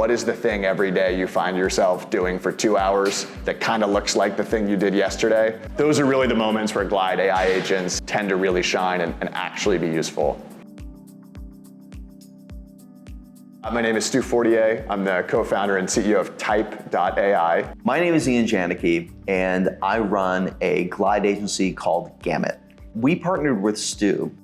what is the thing every day you find yourself doing for 2 hours that kind of looks like the thing you did yesterday? Those are really the moments where Glide AI agents tend to really shine and actually be useful. My name is Stew Fortier. I'm the co-founder and CEO of Type.ai. My name is Ian Janicki, and I run a Glide agency called GAMUT. We partnered with Stew.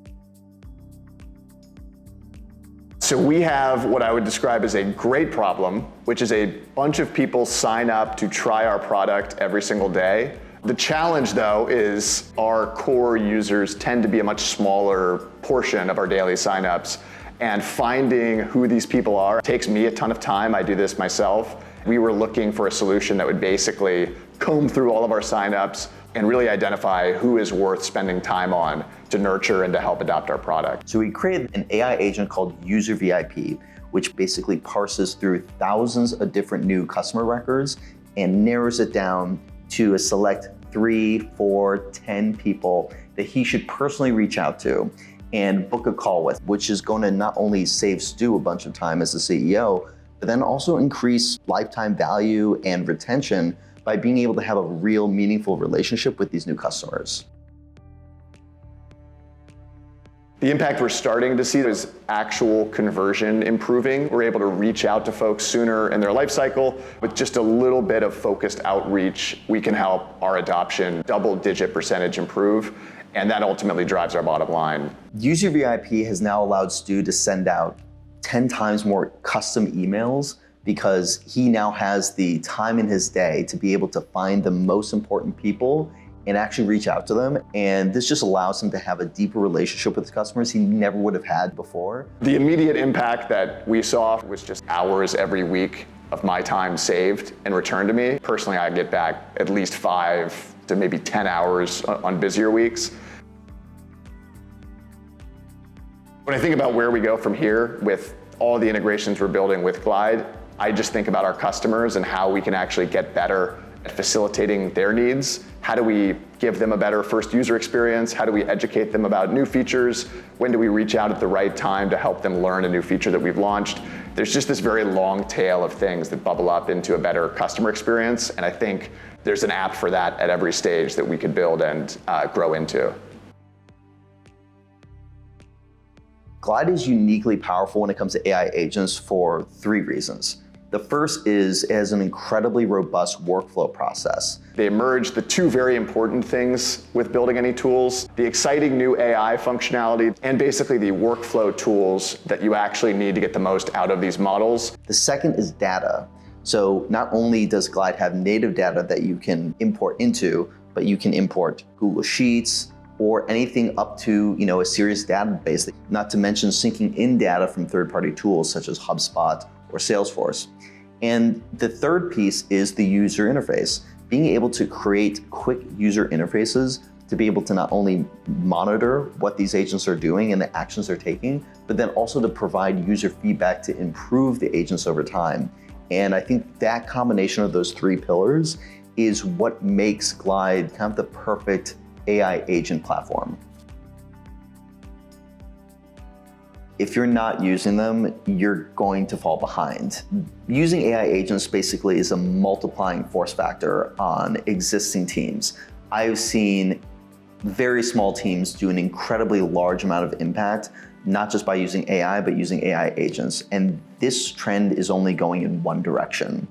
So we have what I would describe as a great problem, which is a bunch of people sign up to try our product every single day. The challenge, though, is our core users tend to be a much smaller portion of our daily signups. And finding who these people are takes me a ton of time. I do this myself. We were looking for a solution that would basically comb through all of our signups and really identify who is worth spending time on to nurture and to help adopt our product. So we created an AI agent called UserVIP, which basically parses through thousands of different new customer records and narrows it down to a select 3, 4, 10 people that he should personally reach out to and book a call with, which is going to not only save Stu a bunch of time as the CEO, but then also increase lifetime value and retention by being able to have a real meaningful relationship with these new customers. The impact we're starting to see is actual conversion improving. We're able to reach out to folks sooner in their life cycle. With just a little bit of focused outreach, we can help our adoption double-digit percentage improve. And that ultimately drives our bottom line. UserVIP has now allowed Stu to send out 10 times more custom emails because he now has the time in his day to be able to find the most important people and actually reach out to them. And this just allows him to have a deeper relationship with his customers he never would have had before. The immediate impact that we saw was just hours every week of my time saved and returned to me. Personally, I get back at least 5 to maybe 10 hours on busier weeks. When I think about where we go from here with all the integrations we're building with Glide, I just think about our customers and how we can actually get better at facilitating their needs. How do we give them a better first user experience? How do we educate them about new features? When do we reach out at the right time to help them learn a new feature that we've launched? There's just this very long tail of things that bubble up into a better customer experience. And I think there's an app for that at every stage that we could build and grow into. Glide is uniquely powerful when it comes to AI agents for 3 reasons. The first is it has an incredibly robust workflow process. They merge the 2 very important things with building any tools, the exciting new AI functionality and basically the workflow tools that you actually need to get the most out of these models. The second is data. So not only does Glide have native data that you can import into, but you can import Google Sheets, or anything up to a serious database, not to mention syncing in data from third-party tools such as HubSpot or Salesforce. And the third piece is the user interface. Being able to create quick user interfaces to be able to not only monitor what these agents are doing and the actions they're taking, but then also to provide user feedback to improve the agents over time. And I think that combination of those 3 pillars is what makes Glide kind of the perfect AI agent platform. If you're not using them, you're going to fall behind. Using AI agents basically is a multiplying force factor on existing teams. I've seen very small teams do an incredibly large amount of impact, not just by using AI, but using AI agents. And this trend is only going in one direction.